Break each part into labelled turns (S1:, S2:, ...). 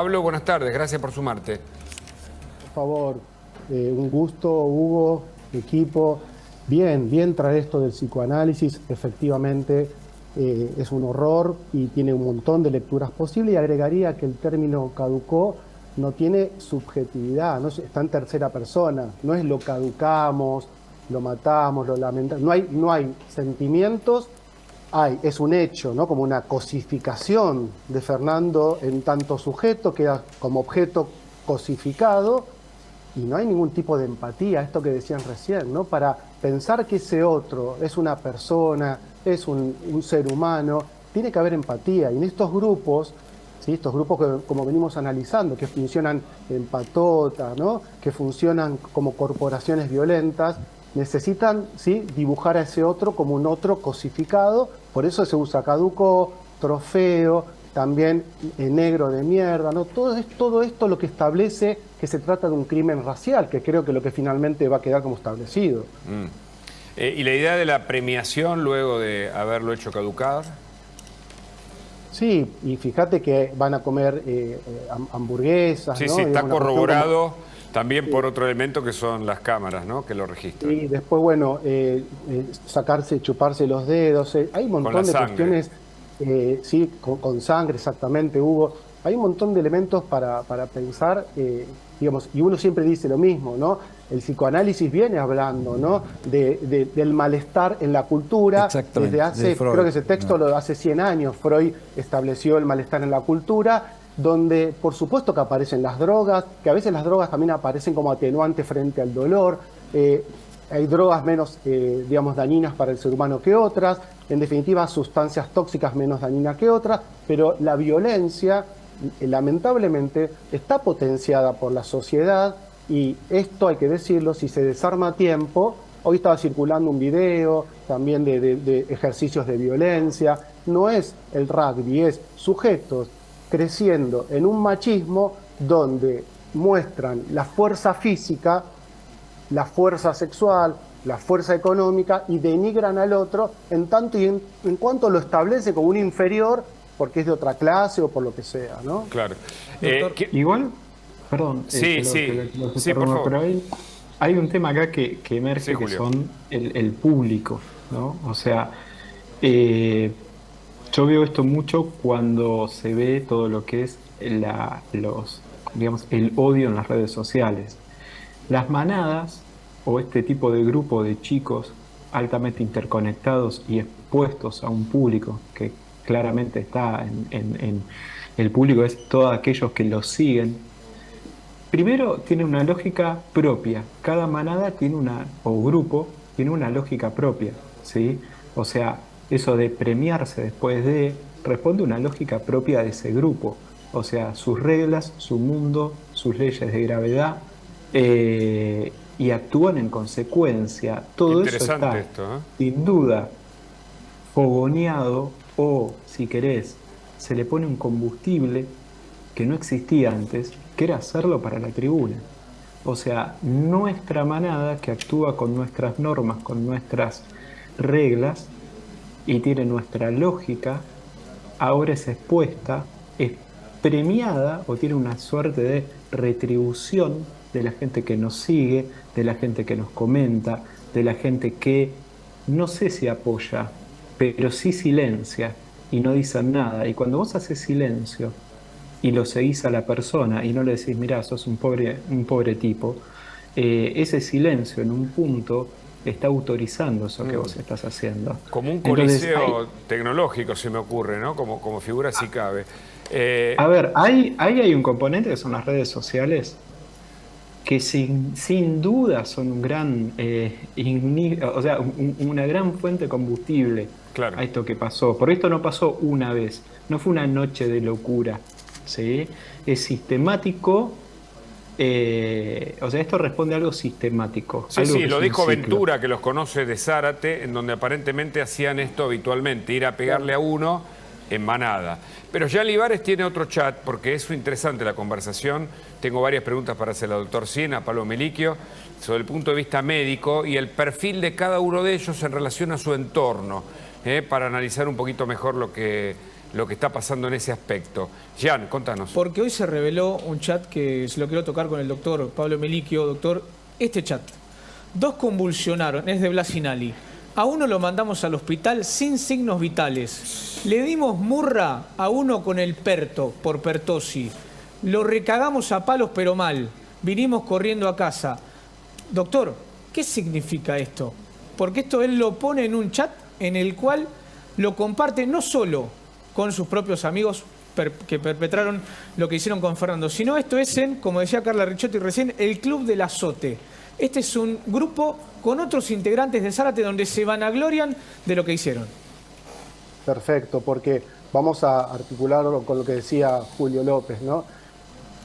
S1: Pablo, buenas tardes, gracias por sumarte.
S2: Por favor, un gusto, Hugo, equipo. Bien traer esto del psicoanálisis. Efectivamente, es un horror y tiene un montón de lecturas posibles. Y agregaría que el término caducó no tiene subjetividad, está en tercera persona. No es lo caducamos, lo matamos, lo lamentamos. No hay sentimientos. Es un hecho, ¿no? Como una cosificación de Fernando en tanto sujeto, queda como objeto cosificado y no hay ningún tipo de empatía, esto que decían recién, ¿no? Para pensar que ese otro es una persona, es un ser humano, tiene que haber empatía. Y en estos grupos, ¿sí? Estos grupos que, como venimos analizando, que funcionan en patota, ¿no? Que funcionan como corporaciones violentas, necesitan, ¿sí? Dibujar a ese otro como un otro cosificado. Por eso se usa caduco, trofeo, también negro de mierda, ¿no? Todo esto lo que establece que se trata de un crimen racial, que creo que lo que finalmente va a quedar como establecido.
S1: ¿Y la idea de la premiación luego de haberlo hecho caducar?
S2: Sí, y fíjate que van a comer hamburguesas,
S1: Sí,
S2: ¿no?
S1: sí,
S2: Y es
S1: está
S2: una cuestión
S1: corroborado también por otro elemento que son las cámaras, ¿no? Que lo registran.
S2: y después, bueno, sacarse, chuparse los dedos. Hay un
S1: Con la
S2: montón de
S1: sangre.
S2: cuestiones, sí, con sangre, exactamente, Hugo. Hay un montón de elementos para pensar, digamos, y uno siempre dice lo mismo, ¿no? El psicoanálisis viene hablando, ¿no? Del malestar en la cultura. Desde
S3: Exactamente, de
S2: hace, creo
S3: Freud.
S2: que ese texto
S3: ¿No?
S2: lo hace 100 años, Freud estableció el malestar en la cultura, donde por supuesto que aparecen las drogas, que a veces las drogas también aparecen como atenuante frente al dolor. eh, Hay drogas menos, digamos, dañinas para el ser humano que otras, en definitiva, sustancias tóxicas menos dañinas que otras, pero la violencia, lamentablemente, está potenciada por la sociedad y esto hay que decirlo, si se desarma a tiempo. Hoy estaba circulando un video también de ejercicios de violencia. No es el rugby, es sujetos creciendo en un machismo donde muestran la fuerza física, la fuerza sexual, la fuerza económica y denigran al otro en tanto y en cuanto lo establece como un inferior porque es de otra clase o por lo que sea, ¿no?
S1: Claro.
S3: Doctor,
S4: Igual, perdón,
S1: Sí, sí,
S4: los
S1: sí, por
S4: interrumpo,
S1: favor.
S4: pero hay un tema acá que
S1: Sí,
S4: emerge que
S1: Julio.
S4: son el público, ¿no? O sea, eh, yo veo esto mucho cuando se ve todo lo que es digamos, el odio en las redes sociales. Las manadas o este tipo de grupo de chicos altamente interconectados y expuestos a un público que claramente está el público es todos aquellos que los siguen. Primero tiene una lógica propia. Cada manada tiene o grupo tiene una lógica propia, ¿sí? O sea, eso de premiarse después responde a una lógica propia de ese grupo. O sea, sus reglas, su mundo, sus leyes de gravedad, y actúan en consecuencia.
S1: Qué
S4: Todo eso
S1: interesante
S4: está,
S1: esto, ¿eh?
S4: sin duda, fogoneado o, si querés, se le pone un combustible que no existía antes, que era hacerlo para la tribuna. O sea, nuestra manada que actúa con nuestras normas, con nuestras reglas y tiene nuestra lógica, ahora es expuesta, es premiada o tiene una suerte de retribución de la gente que nos sigue, de la gente que nos comenta, de la gente que no sé si apoya, pero sí silencia y no dicen nada. Y cuando vos haces silencio y lo seguís a la persona y no le decís, mirá, sos un pobre tipo, ese silencio en un punto está autorizando eso que vos estás haciendo.
S1: Como un
S4: Entonces,
S1: coliseo tecnológico se me ocurre, ¿no? Como figura si cabe.
S4: a ver, ahí hay un componente que son las redes sociales, que sin duda son un gran, o sea, una gran fuente de combustible
S1: Claro.
S4: a esto que pasó. Porque esto no pasó una vez, no fue una noche de locura, ¿sí? Es sistemático, o sea, esto responde a algo sistemático,
S1: Sí,
S4: algo
S1: sí,
S4: que es
S1: lo
S4: un
S1: dijo
S4: ciclo.
S1: Ventura, que los conoce de Zárate, en donde aparentemente hacían esto habitualmente, ir a pegarle a uno en manada. Pero ya Olivares tiene otro chat, porque es interesante la conversación. Tengo varias preguntas para hacer al doctor Cien, a Pablo Meliquio, sobre el punto de vista médico y el perfil de cada uno de ellos en relación a su entorno, para analizar un poquito mejor lo que está pasando en ese aspecto. Jan, contanos.
S3: Porque hoy se reveló un chat que se lo quiero tocar con el doctor Pablo Melicchio. Doctor, este chat. 2 convulsionaron, es de Blasinali. A uno lo mandamos al hospital sin signos vitales. Le dimos murra a uno con el perto, por pertosis. Lo recagamos a palos pero mal. Vinimos corriendo a casa. Doctor, ¿qué significa esto? Porque esto él lo pone en un chat en el cual lo comparte no solo con sus propios amigos que perpetraron lo que hicieron con Fernando, sino esto es en, como decía Carla Ricciotti recién, el Club del Azote. Este es un grupo con otros integrantes de Zárate donde se vanaglorian de lo que hicieron.
S2: Perfecto, porque vamos a articularlo con lo que decía Julio López, ¿no?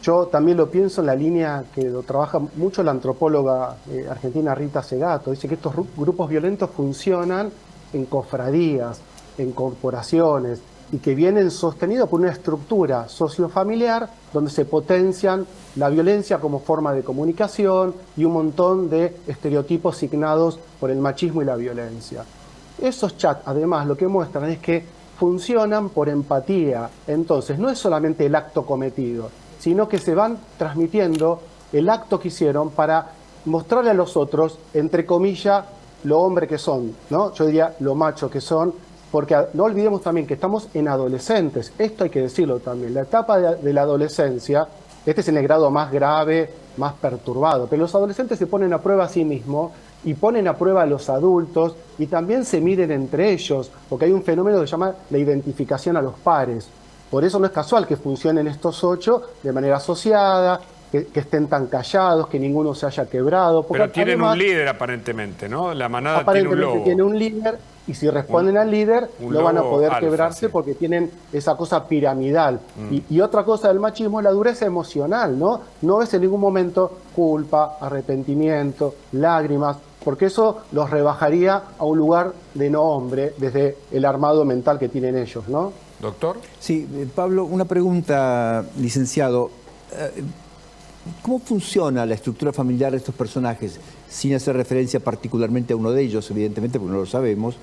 S2: Yo también lo pienso en la línea que lo trabaja mucho la antropóloga argentina Rita Segato. Dice que estos grupos violentos funcionan en cofradías, en corporaciones, y que vienen sostenidos por una estructura sociofamiliar donde se potencian la violencia como forma de comunicación y un montón de estereotipos signados por el machismo y la violencia. Esos chats, además, lo que muestran es que funcionan por empatía. Entonces, no es solamente el acto cometido, sino que se van transmitiendo el acto que hicieron para mostrarle a los otros, entre comillas, lo hombre que son, ¿no? Yo diría lo macho que son, porque no olvidemos también que estamos en adolescentes, esto hay que decirlo también, la etapa de la adolescencia, este es en el grado más grave, más perturbado, pero los adolescentes se ponen a prueba a sí mismos y ponen a prueba a los adultos y también se miden entre ellos, porque hay un fenómeno que se llama la identificación a los pares. Por eso no es casual que funcionen estos 8 de manera asociada, que estén tan callados, que ninguno se haya quebrado.
S1: Pero tienen además un líder aparentemente, ¿no? La manada
S2: aparentemente
S1: tiene un lobo.
S2: Tiene un líder, y si responden al líder, no van a poder
S1: alfa,
S2: quebrarse, sí, porque tienen esa cosa piramidal. Y otra cosa del machismo es la dureza emocional, ¿no? No ves en ningún momento culpa, arrepentimiento, lágrimas, porque eso los rebajaría a un lugar de no hombre desde el armado mental que tienen ellos, ¿no?
S1: Doctor.
S5: Sí, Pablo, una pregunta, licenciado. ¿Cómo funciona la estructura familiar de estos personajes? Sin hacer referencia particularmente a uno de ellos, evidentemente, porque no lo sabemos,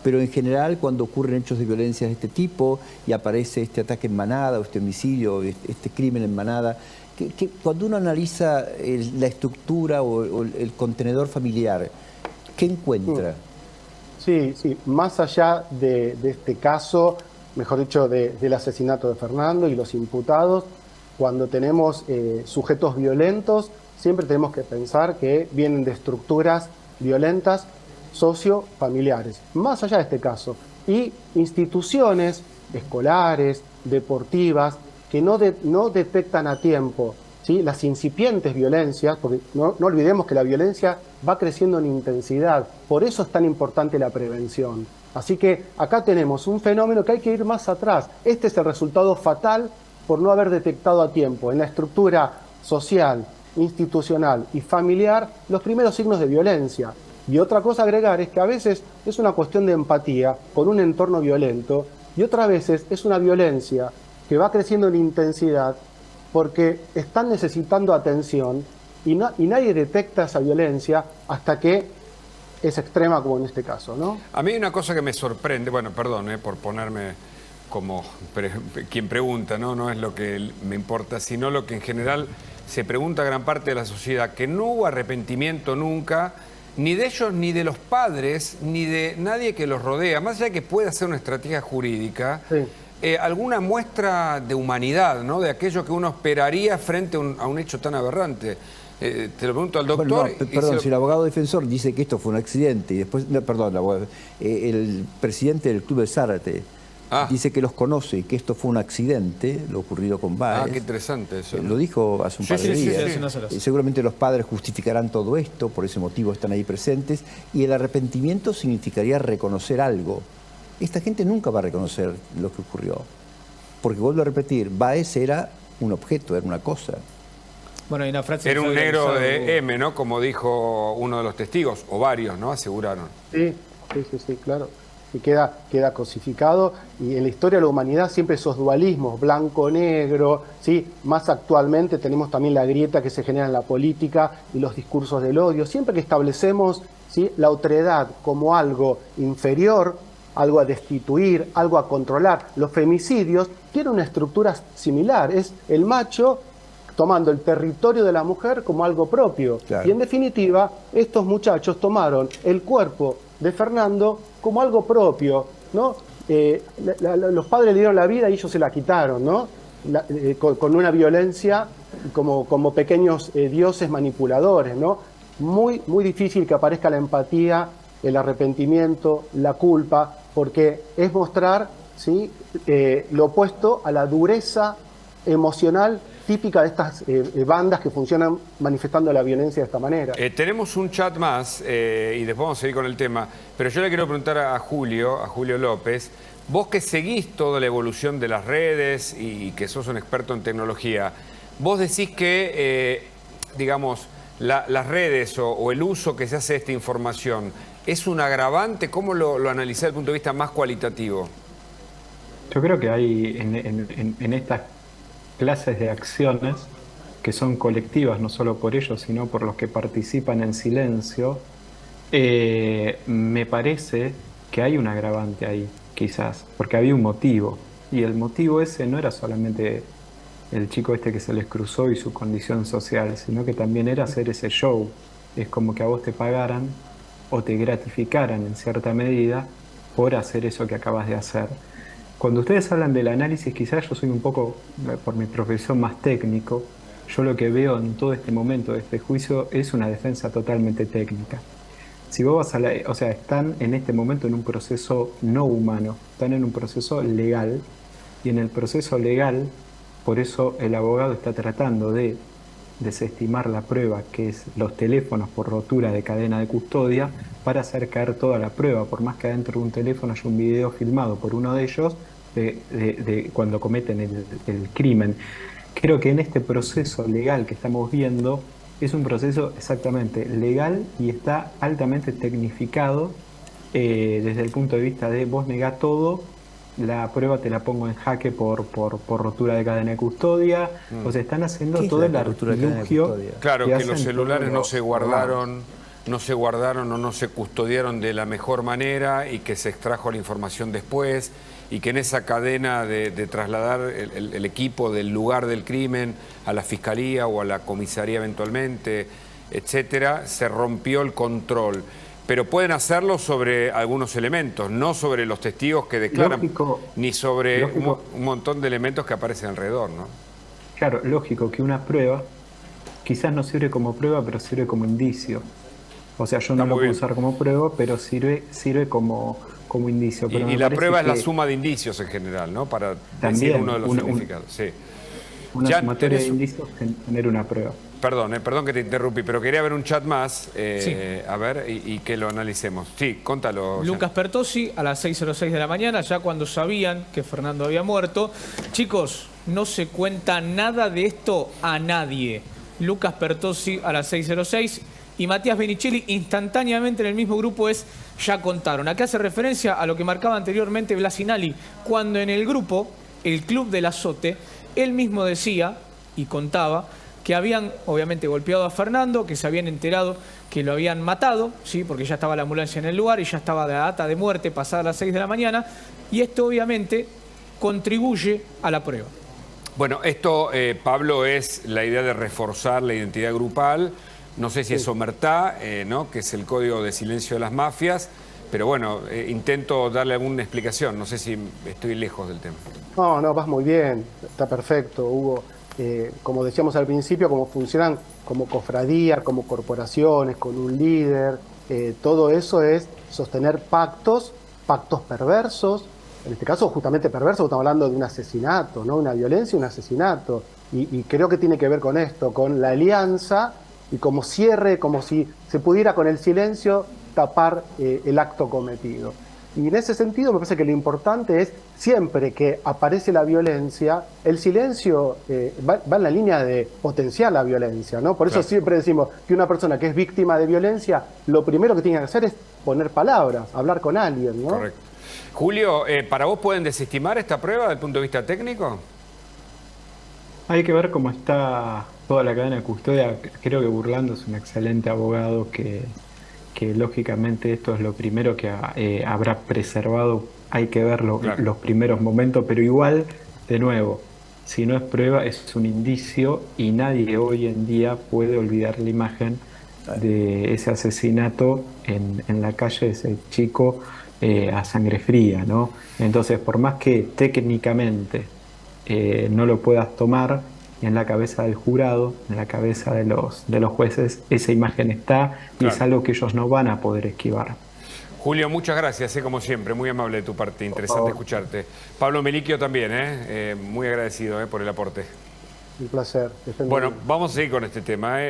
S5: pero en general cuando ocurren hechos de violencia de este tipo y aparece este ataque en manada o este homicidio, este crimen en manada, cuando uno analiza la estructura o el contenedor familiar, ¿qué encuentra?
S2: Sí, más allá de este caso, mejor dicho, del asesinato de Fernando y los imputados, cuando tenemos sujetos violentos, siempre tenemos que pensar que vienen de estructuras violentas sociofamiliares, más allá de este caso, y instituciones escolares, deportivas, que no detectan a tiempo, ¿sí?, las incipientes violencias, porque no olvidemos que la violencia va creciendo en intensidad, por eso es tan importante la prevención. Así que acá tenemos un fenómeno que hay que ir más atrás. Este es el resultado fatal por no haber detectado a tiempo en la estructura social, institucional y familiar los primeros signos de violencia. Y otra cosa a agregar es que a veces es una cuestión de empatía con un entorno violento y otras veces es una violencia que va creciendo en intensidad porque están necesitando atención y nadie detecta esa violencia hasta que es extrema, como en este caso, ¿no?
S1: A mí hay una cosa que me sorprende, bueno, perdón por ponerme como quien pregunta, ¿no? No es lo que me importa, sino lo que en general se pregunta gran parte de la sociedad, que no hubo arrepentimiento nunca, ni de ellos, ni de los padres, ni de nadie que los rodea, más allá de que pueda ser una estrategia jurídica, sí, alguna muestra de humanidad, ¿no? De aquello que uno esperaría frente a un hecho tan aberrante. Te lo pregunto al doctor.
S5: Bueno, no, perdón, si el abogado defensor dice que esto fue un accidente y después, no, perdón, el presidente del Club de Zárate dice que los conoce y que esto fue un accidente, lo ocurrido con Báez.
S1: Qué interesante eso.
S5: Lo dijo hace un par de días.
S3: Sí.
S5: Seguramente los padres justificarán todo esto, por ese motivo están ahí presentes, y el arrepentimiento significaría reconocer algo. Esta gente nunca va a reconocer lo que ocurrió, porque vuelvo a repetir, Báez era un objeto, era una cosa.
S3: Bueno, hay una frase
S1: era un negro de M, ¿no? Como dijo uno de los testigos, o varios, ¿no? Aseguraron.
S2: Sí, claro. Y queda cosificado, y en la historia de la humanidad siempre esos dualismos, blanco-negro, ¿sí? Más actualmente tenemos también la grieta que se genera en la política y los discursos del odio. Siempre que establecemos, ¿sí?, la otredad como algo inferior, algo a destituir, algo a controlar. Los femicidios tienen una estructura similar, es el macho tomando el territorio de la mujer como algo propio.
S5: Claro.
S2: Y en definitiva, estos muchachos tomaron el cuerpo de Fernando como algo propio, ¿no? Los padres le dieron la vida y ellos se la quitaron, ¿no? Con una violencia como pequeños dioses manipuladores, ¿no? Muy, muy difícil que aparezca la empatía, el arrepentimiento, la culpa, porque es mostrar, ¿sí?, lo opuesto a la dureza emocional típica de estas bandas que funcionan manifestando la violencia de esta manera.
S1: Tenemos un chat más y después vamos a seguir con el tema, pero yo le quiero preguntar a Julio López, vos que seguís toda la evolución de las redes y que sos un experto en tecnología, vos decís que, digamos, las redes o el uso que se hace de esta información es un agravante. ¿Cómo lo analizás desde el punto de vista más cualitativo?
S4: Yo creo que hay en estas clases de acciones que son colectivas, no solo por ellos, sino por los que participan en silencio, me parece que hay un agravante ahí, quizás, porque había un motivo, y el motivo ese no era solamente el chico este que se les cruzó y su condición social, sino que también era hacer ese show. Es como que a vos te pagaran o te gratificaran en cierta medida por hacer eso que acabas de hacer. Cuando ustedes hablan del análisis, quizás yo soy un poco, por mi profesión, más técnico. Yo lo que veo en todo este momento de este juicio es una defensa totalmente técnica. Si vos vas o sea, están en este momento en un proceso no humano, están en un proceso legal, y en el proceso legal, por eso el abogado está tratando de desestimar la prueba, que es los teléfonos por rotura de cadena de custodia, para hacer caer toda la prueba, por más que adentro de un teléfono haya un video filmado por uno de ellos de cuando cometen el crimen. Creo que en este proceso legal que estamos viendo es un proceso exactamente legal y está altamente tecnificado desde el punto de vista de vos negá todo, la prueba te la pongo en jaque por rotura de cadena de custodia. O sea, están haciendo todo el artilugio.
S1: Claro, que los celulares no se guardaron o no se custodiaron de la mejor manera y que se extrajo la información después y que en esa cadena de trasladar el equipo del lugar del crimen a la fiscalía o a la comisaría eventualmente, etcétera, se rompió el control. Pero pueden hacerlo sobre algunos elementos, no sobre los testigos que declaran, ni sobre un montón de elementos que aparecen alrededor, ¿no?
S4: Claro, lógico que una prueba quizás no sirve como prueba, pero sirve como indicio. O sea, yo no lo puedo usar como prueba, pero sirve como indicio. Pero
S1: y la prueba es la suma de indicios en general, ¿no? Para decir uno de los significados. Sí.
S4: Una sumatoria de indicios genera una prueba.
S1: Perdón que te interrumpí, pero quería ver un chat más,
S3: Sí.
S1: a ver, y que lo analicemos. Sí, contalo.
S3: Lucas Pertossi a las 6:06 de la mañana, ya cuando sabían que Fernando había muerto. Chicos, no se cuenta nada de esto a nadie. Lucas Pertossi a las 6:06 y Matías Benicelli instantáneamente en el mismo grupo ya contaron. Acá hace referencia a lo que marcaba anteriormente Blasinali, cuando en el grupo, el Club del Azote, él mismo decía y contaba que habían obviamente golpeado a Fernando, que se habían enterado que lo habían matado, ¿sí?, porque ya estaba la ambulancia en el lugar y ya estaba la data de muerte pasada las 6 de la mañana, y esto obviamente contribuye a la prueba.
S1: Bueno, esto, Pablo, es la idea de reforzar la identidad grupal. No sé si es omertá, ¿no?, que es el código de silencio de las mafias, pero bueno, intento darle alguna explicación. No sé si estoy lejos del tema.
S2: No, vas muy bien, está perfecto, Hugo. Como decíamos al principio, como funcionan como cofradía, como corporaciones, con un líder, todo eso es sostener pactos perversos, en este caso justamente perversos, estamos hablando de un asesinato, ¿no? Una violencia y un asesinato, y creo que tiene que ver con esto, con la alianza y como cierre, como si se pudiera con el silencio tapar el acto cometido. Y en ese sentido me parece que lo importante es, siempre que aparece la violencia, el silencio va en la línea de potenciar la violencia, ¿no? Por eso siempre decimos que una persona que es víctima de violencia, lo primero que tiene que hacer es poner palabras, hablar con alguien, ¿no?
S1: Correcto. Julio, ¿para vos pueden desestimar esta prueba desde el punto de vista técnico?
S4: Hay que ver cómo está toda la cadena de custodia. Creo que Burlando es un excelente abogado que que lógicamente esto es lo primero que habrá preservado, hay que ver
S1: Claro.
S4: los primeros momentos, pero igual, de nuevo, si no es prueba, es un indicio y nadie hoy en día puede olvidar la imagen de ese asesinato en la calle de ese chico a sangre fría, ¿no? Entonces, por más que técnicamente no lo puedas tomar, en la cabeza del jurado, en la cabeza de los jueces, esa imagen está y es
S1: Claro.
S4: algo que ellos no van a poder esquivar.
S1: Julio, muchas gracias, como siempre, muy amable de tu parte, interesante
S4: favor.
S1: escucharte. Pablo Melicchio también, muy agradecido por el aporte.
S2: Un placer. Que estén muy
S1: Bueno,
S2: bien.
S1: vamos a seguir con este tema.